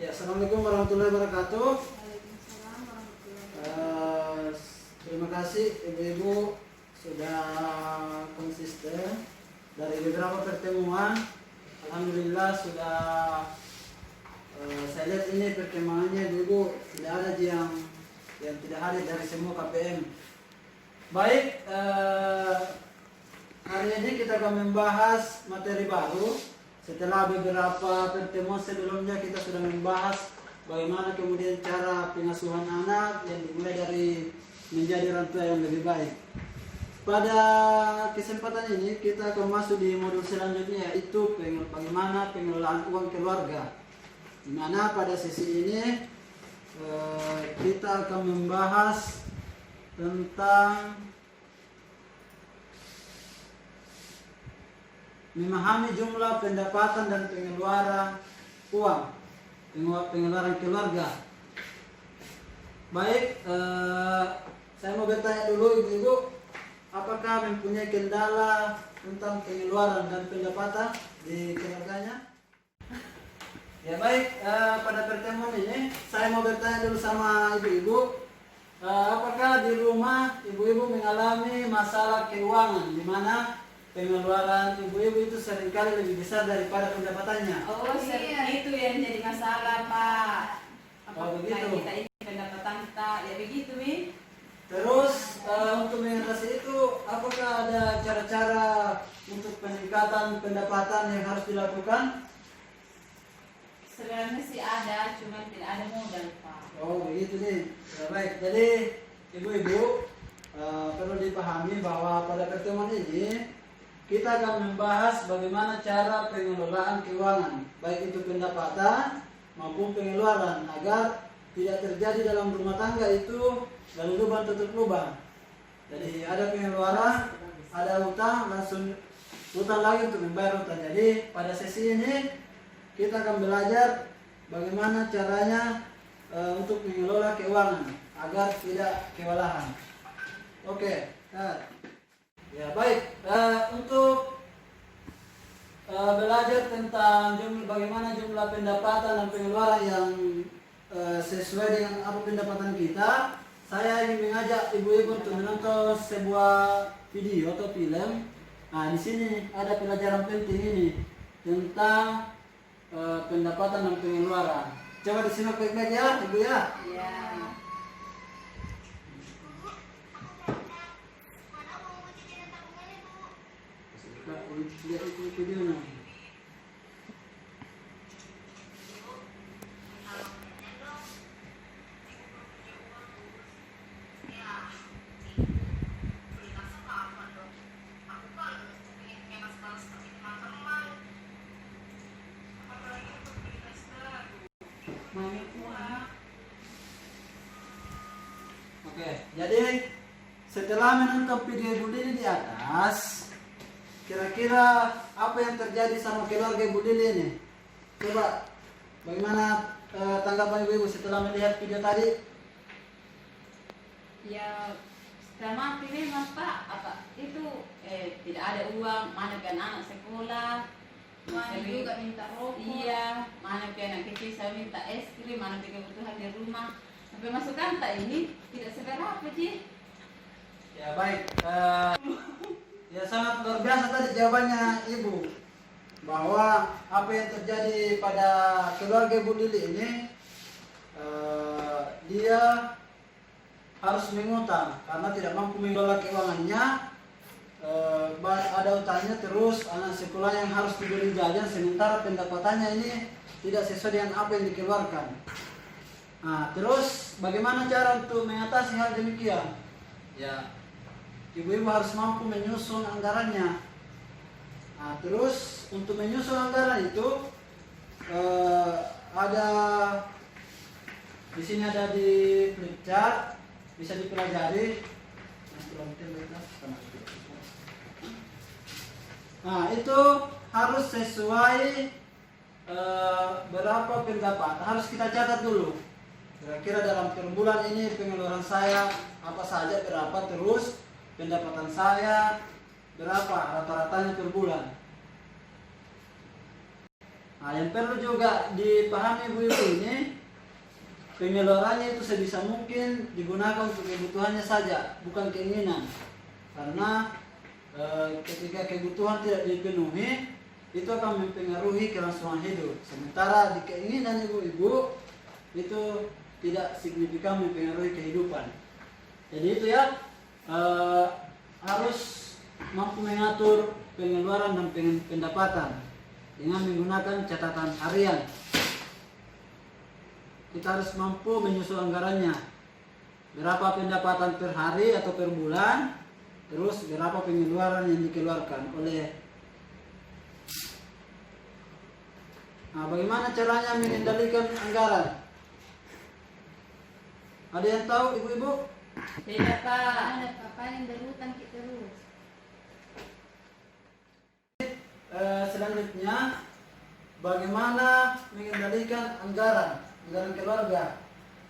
Ya, Assalamualaikum warahmatullahi wabarakatuh. Waalaikumsalam warahmatullahi wabarakatuh. Terima kasih ibu-ibu sudah konsisten dari beberapa pertemuan. Alhamdulillah sudah saya lihat ini perkembangannya ibu tidak ada yang tidak hadir dari semua KPM. Baik, hari ini kita akan membahas materi baru. Setelah beberapa pertemuan sebelumnya kita sudah membahas bagaimana kemudian cara pengasuhan anak yang dimulai dari menjadi orang tua yang lebih baik. Pada kesempatan ini kita akan masuk di modul selanjutnya, yaitu bagaimana pengelolaan uang keluarga. Di mana pada sesi ini kita akan membahas tentang memahami jumlah pendapatan dan pengeluaran uang, pengeluaran keluarga. Baik, saya mau bertanya dulu ibu-ibu, apakah mempunyai kendala tentang pengeluaran dan pendapatan di keluarganya? Ya baik, pada pertemuan ini saya mau bertanya dulu sama ibu-ibu, apakah di rumah ibu-ibu mengalami masalah keuangan, di mana pengeluaran ibu-ibu itu seringkali lebih besar daripada pendapatannya? Oh, Iya. itu yang jadi masalah, Pak. Oh, begitu. Kita ini pendapatan kita ya begitu, Mi. Terus untuk mengatasi itu, apakah ada cara-cara untuk peningkatan pendapatan yang harus dilakukan? Sebenarnya sih ada, cuma tidak ada modal, Pak. Oh begitu nih. Ya, baik, jadi ibu-ibu perlu dipahami bahwa pada pertemuan ini kita akan membahas bagaimana cara pengelolaan keuangan, baik itu pendapatan maupun pengeluaran, agar tidak terjadi dalam rumah tangga itu lalu lubang tutup lubang. Jadi ada pengeluaran, ada utang, langsung utang lagi untuk membayar utang. Jadi pada sesi ini kita akan belajar bagaimana caranya untuk mengelola keuangan agar tidak kewalahan. Oke, ya baik, untuk belajar tentang bagaimana jumlah pendapatan dan pengeluaran yang sesuai dengan apa pendapatan kita, saya ingin mengajak ibu-ibu untuk menonton sebuah video atau film. Nah, di sini ada pelajaran penting ini tentang pendapatan dan pengeluaran. Coba disimak baik-baik ya, ibu ya. Iya. Lihat itu videonya. Oke, jadi setelah menonton video Ibu Lili di atas, kira-kira apa yang terjadi sama keluarga Ibu Lili ini? Coba, bagaimana tanggapan ibu-ibu setelah melihat video tadi? Ya, setelah mati memang, Pak, apa itu tidak ada uang, mana kan anak sekolah, Mana juga minta rokok. Iya, mana kan anak kecil saya minta es krim, mana kebutuhan di rumah. Sampai masuk kantor ini tidak seberapa, Ci. Ya baik, ya sangat luar biasa tadi jawabannya ibu, bahwa apa yang terjadi pada keluarga Ibu Lili ini, dia harus mengutang karena tidak mampu mengelola keuangannya. Ada utangnya, terus anak sekolah yang harus diberi jajan, sementara pendapatannya ini tidak sesuai dengan apa yang dikeluarkan. Nah, terus bagaimana cara untuk mengatasi hal demikian? Ya, ibu-ibu harus mampu menyusun anggarannya. Nah, terus untuk menyusun anggaran itu ada di sini, ada di flip chart, bisa dipelajari. Nah, itu harus sesuai berapa pendapatan, harus kita catat dulu. Kira-kira dalam per bulan ini pengeluaran saya apa saja, berapa, terus pendapatan saya berapa rata-ratanya per bulan. Nah, yang perlu juga dipahami ibu-ibu ini, pengeluarannya itu sebisa mungkin digunakan untuk kebutuhannya saja, bukan keinginan. Karena ketika kebutuhan tidak dipenuhi, itu akan mempengaruhi kelangsungan hidup. Sementara di keinginan ibu-ibu itu tidak signifikan mempengaruhi kehidupan. Jadi itu ya, harus mampu mengatur pengeluaran dan pendapatan dengan menggunakan catatan harian. Kita harus mampu menyusun anggarannya. Berapa pendapatan per hari atau per bulan, terus berapa pengeluaran yang dikeluarkan oleh. Nah, bagaimana caranya mengendalikan anggaran? Ada yang tahu ibu-ibu? Tidak Pak. Ada apa yang berhutang kita terus. Selanjutnya, bagaimana mengendalikan anggaran keluarga.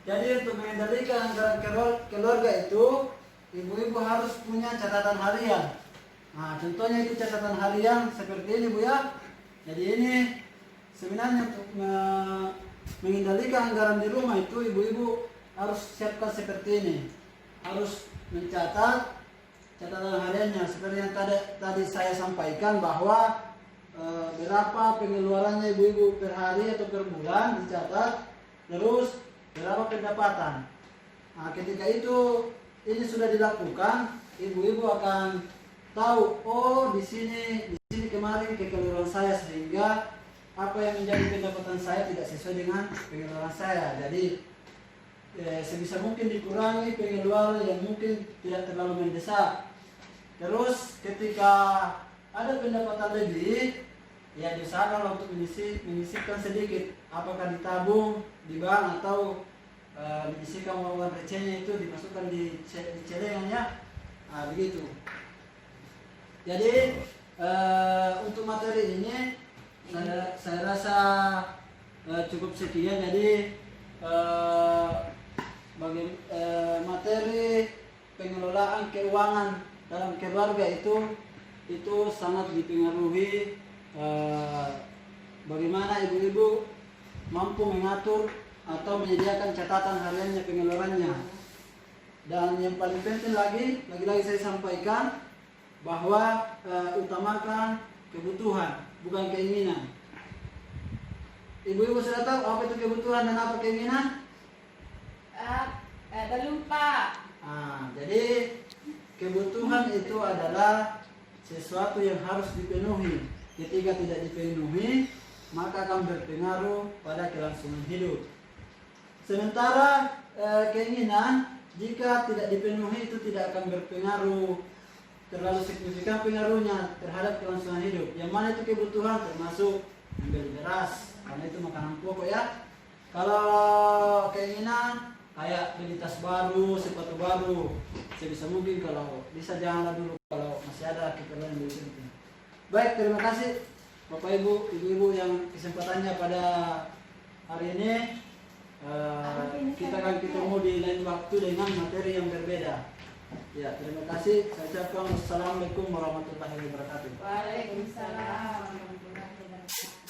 Jadi untuk mengendalikan anggaran keluarga itu, ibu-ibu harus punya catatan harian. Nah, contohnya itu catatan harian seperti ini Bu ya. Jadi ini sebenarnya untuk mengendalikan anggaran di rumah itu, ibu-ibu harus siapkan seperti ini. Harus mencatat catatan hariannya seperti yang tadi saya sampaikan, bahwa berapa pengeluarannya ibu-ibu per hari atau per bulan dicatat, terus berapa pendapatan. Nah, ketika itu ini sudah dilakukan, ibu-ibu akan tahu, oh di sini kemarin kekeluaran saya, sehingga apa yang menjadi pendapatan saya tidak sesuai dengan pengeluaran saya. Jadi sebisa mungkin dikurangi pengeluaran yang mungkin tidak terlalu mendesak. Terus ketika ada pendapatan lebih, ya diusahakan untuk menyisipkan sedikit, apakah ditabung di bank atau menyisipkan uang recehnya itu dimasukkan di celengannya. Nah, begitu. Jadi untuk materi ini saya rasa cukup sekian. Jadi bagi materi pengelolaan keuangan dalam keluarga itu sangat dipengaruhi bagaimana ibu-ibu mampu mengatur atau menyediakan catatan hariannya, pengeluarannya. Dan yang paling penting lagi saya sampaikan bahwa utamakan kebutuhan, bukan keinginan. Ibu-ibu sudah tahu apa itu kebutuhan dan apa keinginan? Belum Pak. Jadi kebutuhan itu adalah sesuatu yang harus dipenuhi. Ketika tidak dipenuhi, maka akan berpengaruh pada kelangsungan hidup. Sementara keinginan, jika tidak dipenuhi, itu tidak akan berpengaruh terlalu signifikan pengaruhnya terhadap kelangsungan hidup. Yang mana itu kebutuhan, termasuk membeli beras, karena itu makanan pokok ya. Kalau keinginan, kayak beli tas baru, sepatu baru, sebisa mungkin. Kalau bisa janganlah dulu kalau masih ada keperluan yang lebih penting. Baik, terima kasih Bapak Ibu, Ibu-ibu yang kesempatannya pada hari ini. Kita akan ketemu di lain waktu dengan materi yang berbeda. Ya, terima kasih. Saya ucapkan wassalamualaikum warahmatullahi wabarakatuh. Waalaikumsalam warahmatullahi wabarakatuh.